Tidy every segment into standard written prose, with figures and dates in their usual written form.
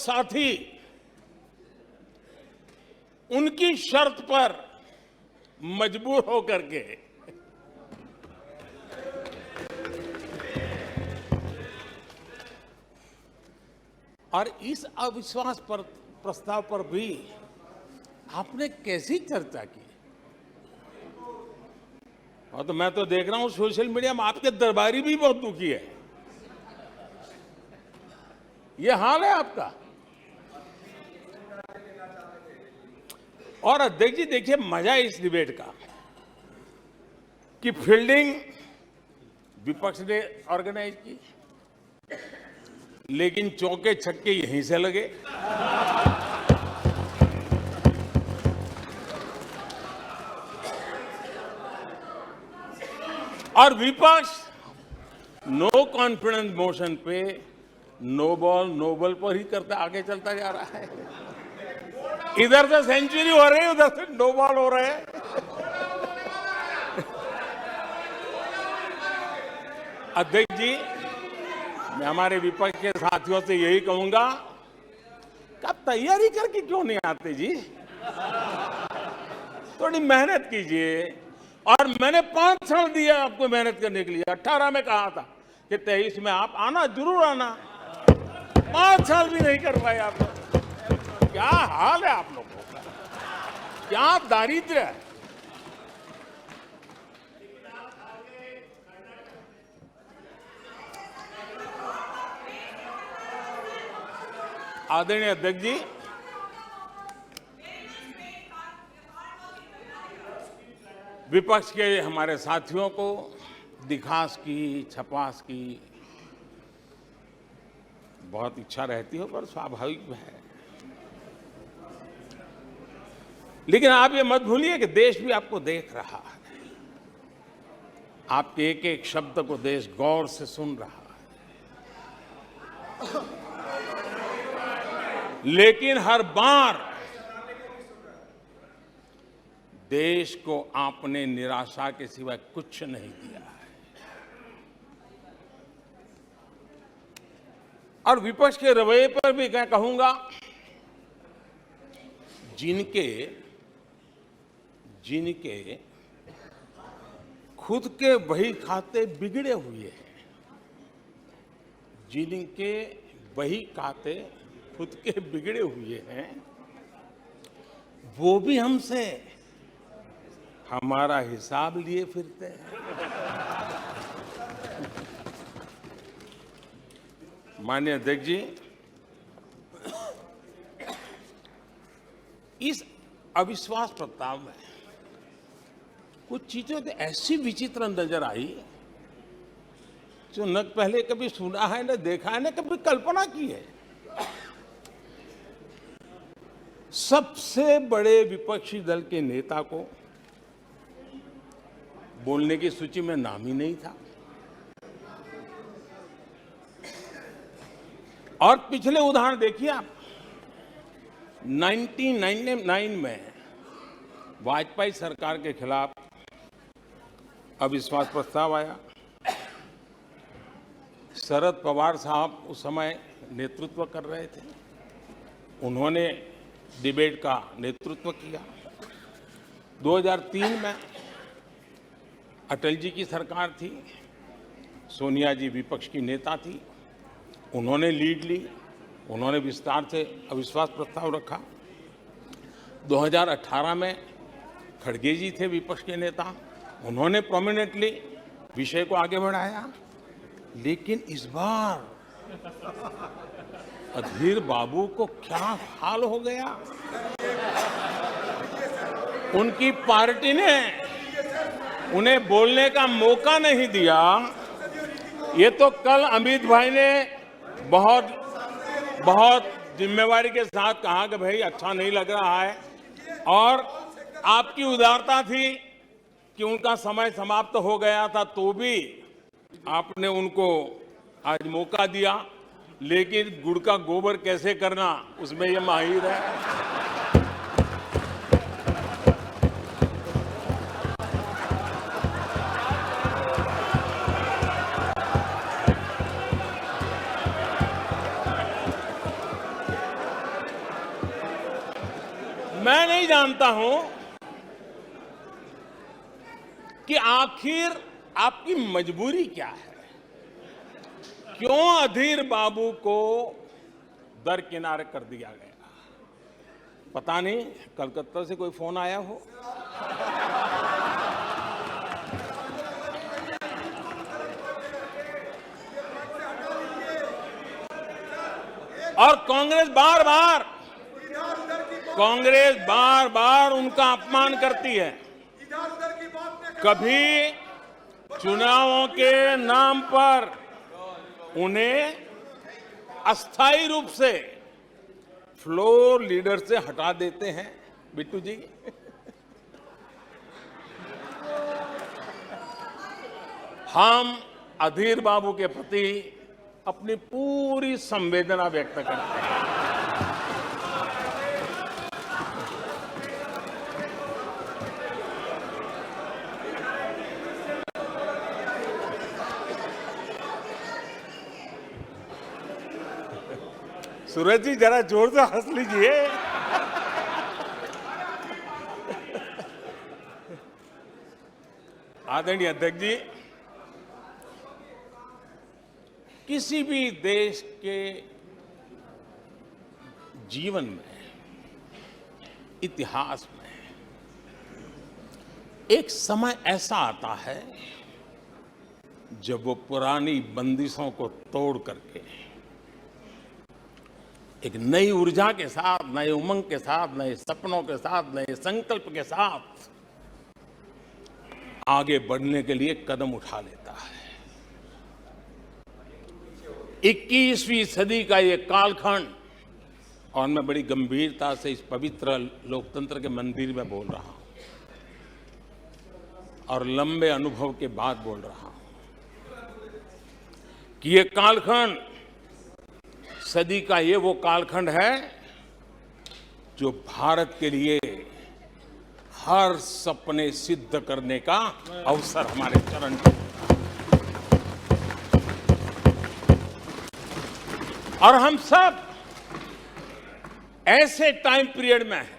साथी उनकी शर्त पर मजबूर होकर के और इस अविश्वास पर प्रस्ताव पर भी आपने कैसी चर्चा की? और तो मैं तो देख रहा हूं सोशल मीडिया में आपके दरबारी भी बहुत दुखी है। ये हाल है आपका। और अध्यक्ष जी देखिए, मजा इस डिबेट का कि फील्डिंग विपक्ष ने ऑर्गेनाइज की, लेकिन चौके छक्के यहीं से लगे। और विपक्ष नो कॉन्फिडेंस मोशन पे नो बॉल नो बॉल पर ही करता आगे चलता जा रहा है। इधर से सेंचुरी हो रही है, उधर से नो बॉल हो रहे हैं। अध्यक्ष जी, मैं हमारे विपक्ष के साथियों से यही कहूंगा कि आप तैयारी करके क्यों नहीं आते जी? थोड़ी मेहनत कीजिए। और मैंने 5 साल दिया आपको मेहनत करने के लिए। 18 में कहा था कि 23 में आप आना, जरूर आना। 5 साल भी नहीं कर पाए आप लोग। क्या हाल है आप लोगों का, क्या दारिद्र्य है। आदरणीय अध्यक्ष जी, विपक्ष के हमारे साथियों को दिखास की, छपास की बहुत इच्छा रहती है, पर स्वाभाविक है। लेकिन आप ये मत भूलिए कि देश भी आपको देख रहा है। आपके एक एक शब्द को देश गौर से सुन रहा है। लेकिन हर बार देश को आपने निराशा के सिवाय कुछ नहीं दिया है। और विपक्ष के रवैये पर भी मैं कहूंगा, जिनके खुद के बही खाते बिगड़े हुए हैं, जिनके बही खाते खुद के बिगड़े हुए हैं, वो भी हमसे हमारा हिसाब लिए फिरते हैं। माननीय अध्यक्ष जी, इस अविश्वास प्रस्ताव में कुछ चीजें तो ऐसी विचित्र नजर आई जो न पहले कभी सुना है, न देखा है, न कभी कल्पना की है। सबसे बड़े विपक्षी दल के नेता को बोलने की सूची में नाम ही नहीं था। और पिछले उदाहरण देखिए आप। 1999 में वाजपेयी सरकार के खिलाफ अविश्वास प्रस्ताव आया। शरद पवार साहब उस समय नेतृत्व कर रहे थे। उन्होंने डिबेट का नेतृत्व किया। 2003 में अटल जी की सरकार थी। सोनिया जी विपक्ष की नेता थी। उन्होंने लीड ली। उन्होंने विस्तार से अविश्वास प्रस्ताव रखा। 2018 में खड़गे जी थे विपक्ष के नेता। उन्होंने प्रोमिनेंटली विषय को आगे बढ़ाया। लेकिन इस बार अधीर बाबू को क्या हाल हो गया? उनकी पार्टी ने उन्हें बोलने का मौका नहीं दिया। ये तो कल अमित भाई ने बहुत जिम्मेवारी के साथ कहा कि भाई अच्छा नहीं लग रहा है, और आपकी उदारता थी कि उनका समय समाप्त हो गया था, तो भी आपने उनको आज मौका दिया। लेकिन गुड़ का गोबर कैसे करना, उसमें ये माहिर है। मैं नहीं जानता हूं कि आखिर आपकी मजबूरी क्या है। क्यों अधीर बाबू को दरकिनारे कर दिया गया? पता नहीं, कलकत्ता से कोई फोन आया हो। और कांग्रेस बार बार उनका अपमान करती है। कभी चुनावों के नाम पर उन्हें अस्थायी रूप से फ्लोर लीडर से हटा देते हैं। बिट्टू जी, हम अधीर बाबू के प्रति अपनी पूरी संवेदना व्यक्त करते हैं। सूरज जी, जरा जोर से हंस लीजिए। आदरणीय अध्यक्ष जी, किसी भी देश के जीवन में, इतिहास में एक समय ऐसा आता है जब वो पुरानी बंदिशों को तोड़ करके एक नई ऊर्जा के साथ, नए उमंग के साथ, नए सपनों के साथ, नए संकल्प के साथ आगे बढ़ने के लिए कदम उठा लेता है। 21वीं सदी का ये कालखंड, और मैं बड़ी गंभीरता से इस पवित्र लोकतंत्र के मंदिर में बोल रहा हूं और लंबे अनुभव के बाद बोल रहा हूं कि ये कालखंड, सदी का ये वो कालखंड है जो भारत के लिए हर सपने सिद्ध करने का अवसर हमारे चरण में। और हम सब ऐसे टाइम पीरियड में हैं,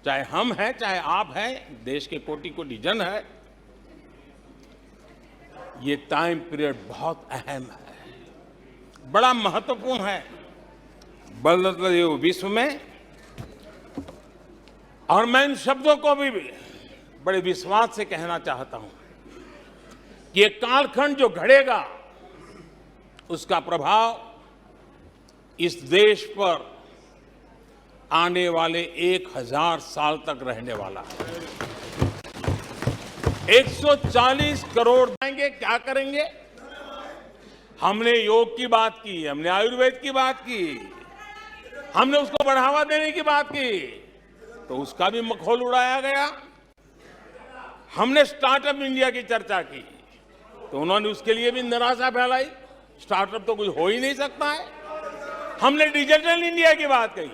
चाहे हम हैं, चाहे आप हैं, देश के कोटि कोटि जन है। ये टाइम पीरियड बहुत अहम है, बड़ा महत्वपूर्ण है बदलते विश्व में। और मैं इन शब्दों को भी बड़े विश्वास से कहना चाहता हूं कि ये कालखंड जो घड़ेगा, उसका प्रभाव इस देश पर आने वाले 1000 साल तक रहने वाला है। 140 करोड़ आएंगे, क्या करेंगे? हमने योग की बात की, हमने आयुर्वेद की बात की, हमने उसको बढ़ावा देने की बात की, तो उसका भी मखौल उड़ाया गया। हमने स्टार्टअप इंडिया की चर्चा की, तो उन्होंने उसके लिए भी निराशा फैलाई। स्टार्टअप तो कुछ हो ही नहीं सकता है। हमने डिजिटल इंडिया की बात कही,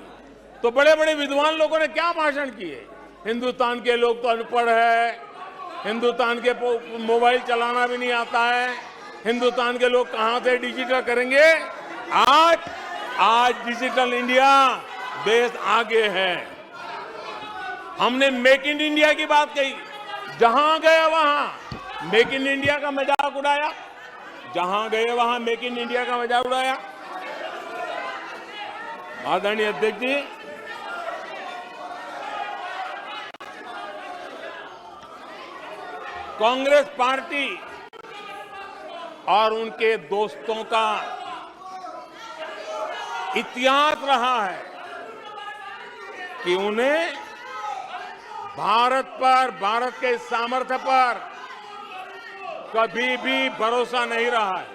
तो बड़े बड़े विद्वान लोगों ने क्या भाषण किए। हिंदुस्तान के लोग तो अनपढ़ है, हिंदुस्तान के मोबाइल चलाना भी नहीं आता है, हिंदुस्तान के लोग कहां से डिजिटल करेंगे। आज डिजिटल इंडिया, देश आगे है। हमने मेक इन इंडिया की बात कही, जहां गए वहां मेक इन इंडिया का मजाक उड़ाया, जहां गए वहां मेक इन इंडिया का मजाक उड़ाया। आदरणीय अध्यक्ष जी, कांग्रेस पार्टी और उनके दोस्तों का इतिहास रहा है कि उन्हें भारत पर, भारत के सामर्थ्य पर कभी भी भरोसा नहीं रहा है।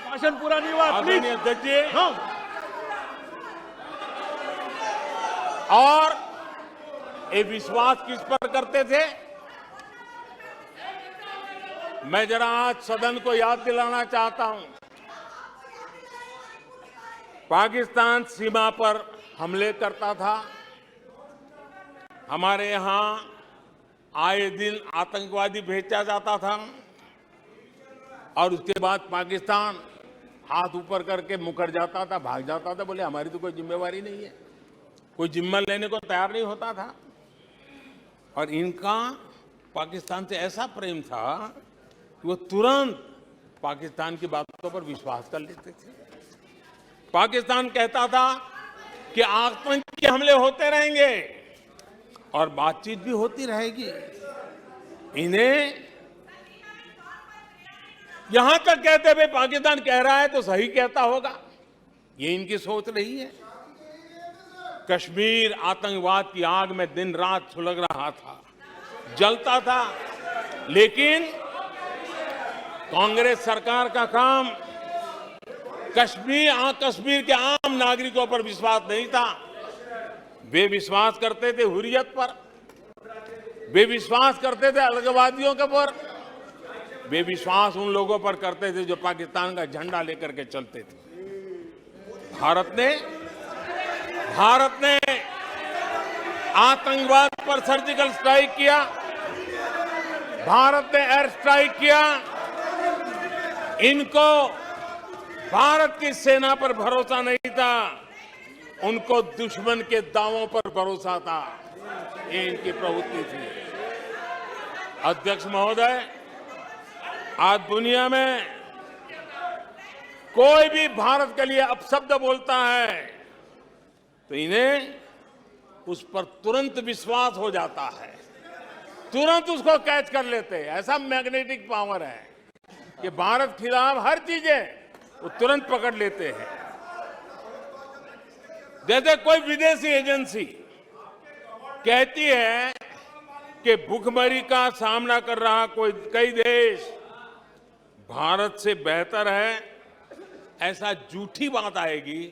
भाषण पूरा नहीं हुआ, प्लीज। अध्यक्ष जी, और ये विश्वास किस पर करते थे? मैं जरा आज सदन को याद दिलाना चाहता हूं। पाकिस्तान सीमा पर हमले करता था, हमारे यहां आए दिन आतंकवादी भेजा जाता था, और उसके बाद पाकिस्तान हाथ ऊपर करके मुकर जाता था, भाग जाता था, बोले हमारी तो कोई जिम्मेवारी नहीं है, कोई जिम्मा लेने को तैयार नहीं होता था। और इनका पाकिस्तान से ऐसा प्रेम था कि वो तुरंत पाकिस्तान की बातों पर विश्वास कर लेते थे। पाकिस्तान कहता था कि आतंकी हमले होते रहेंगे और बातचीत भी होती रहेगी। इन्हें यहां तक कहते हुए पाकिस्तान कह रहा है तो सही कहता होगा, ये इनकी सोच रही है। कश्मीर आतंकवाद की आग में दिन रात सुलग रहा था, जलता था, लेकिन कांग्रेस सरकार का काम कश्मीर के आम नागरिकों पर विश्वास नहीं था। वे विश्वास करते थे हुर्रियत पर, वे विश्वास करते थे अलगाववादियों के पर, वे विश्वास उन लोगों पर करते थे जो पाकिस्तान का झंडा लेकर के चलते थे। भारत ने आतंकवाद पर सर्जिकल स्ट्राइक किया, भारत ने एयर स्ट्राइक किया। इनको भारत की सेना पर भरोसा नहीं था, उनको दुश्मन के दावों पर भरोसा था। ये इनकी प्रवृत्ति थी। अध्यक्ष महोदय, आज दुनिया में कोई भी भारत के लिए अपशब्द बोलता है तो इन्हें उस पर तुरंत विश्वास हो जाता है, तुरंत उसको कैच कर लेते हैं। ऐसा मैग्नेटिक पावर है कि भारत खिलाफ हर चीजें वो तुरंत पकड़ लेते हैं। जैसे कोई विदेशी एजेंसी कहती है कि भूखमरी का सामना कर रहा कई देश भारत से बेहतर है, ऐसा झूठी बात आएगी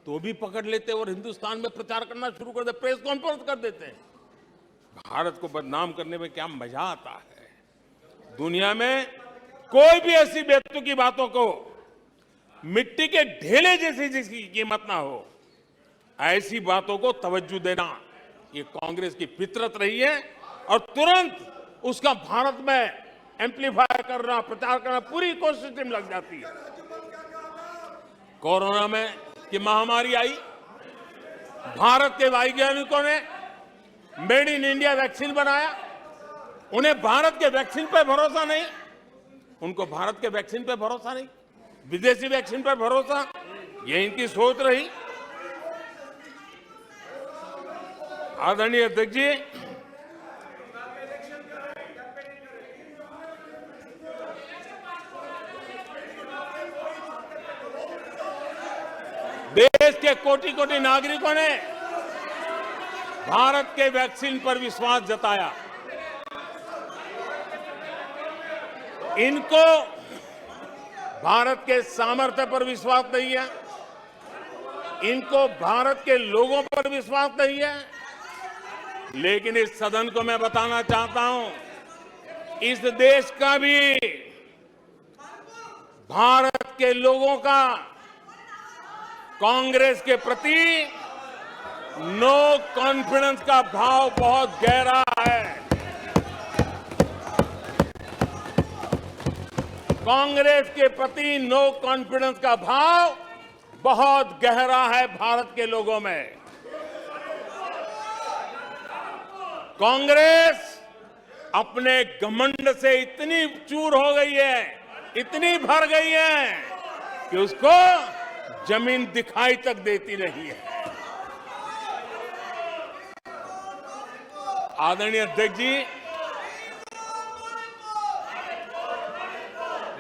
तो भी पकड़ लेते और हिंदुस्तान में प्रचार करना शुरू कर देते, प्रेस कॉन्फ्रेंस कर देते हैं। भारत को बदनाम करने में क्या मजा आता है। दुनिया में कोई भी ऐसी बेतुकी बातों को मिट्टी के ढेले जैसी जिसकी कीमत ना हो, ऐसी बातों को तवज्जो देना ये कांग्रेस की फितरत रही है और तुरंत उसका भारत में एम्पलीफाई करना, प्रचार करना पूरी कोशिश में लग जाती है। कोरोना में की महामारी आई, भारत के वैज्ञानिकों ने मेड इन इंडिया वैक्सीन बनाया। उन्हें भारत के वैक्सीन पर भरोसा नहीं, उनको भारत के वैक्सीन पर भरोसा नहीं, विदेशी वैक्सीन पर भरोसा, ये इनकी सोच रही। आदरणीय अध्यक्ष जी, देश के कोटि कोटि नागरिकों ने भारत के वैक्सीन पर विश्वास जताया। इनको भारत के सामर्थ्य पर विश्वास नहीं है, इनको भारत के लोगों पर विश्वास नहीं है। लेकिन इस सदन को मैं बताना चाहता हूं, इस देश का भी, भारत के लोगों का कांग्रेस के प्रति नो कॉन्फिडेंस का भाव बहुत गहरा है। कांग्रेस के प्रति नो कॉन्फिडेंस का भाव बहुत गहरा है भारत के लोगों में। कांग्रेस अपने घमंड से इतनी चूर हो गई है, इतनी भर गई है कि उसको जमीन दिखाई तक देती नहीं है। आदरणीय अध्यक्ष जी,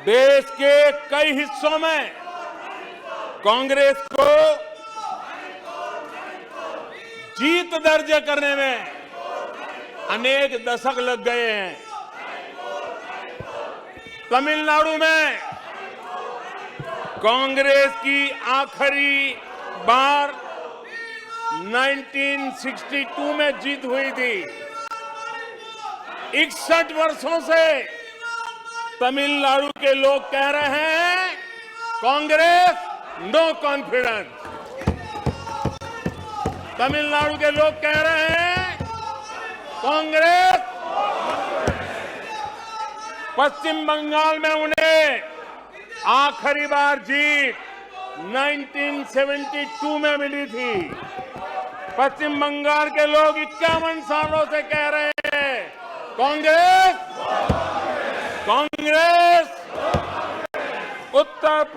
देश के कई हिस्सों में कांग्रेस को जीत दर्ज करने में अनेक दशक लग गए हैं। तमिलनाडु में कांग्रेस की आखिरी बार 1962 में जीत हुई थी। 61 वर्षों से तमिलनाडु के लोग कह रहे हैं कांग्रेस नो कॉन्फिडेंस। तमिलनाडु के लोग कह रहे हैं कांग्रेस। पश्चिम बंगाल में उन्हें आखिरी बार जीत 1972 में मिली थी। पश्चिम बंगाल के लोग 51 सालों से कह रहे हैं कांग्रेस, कांग्रेस। उत्तर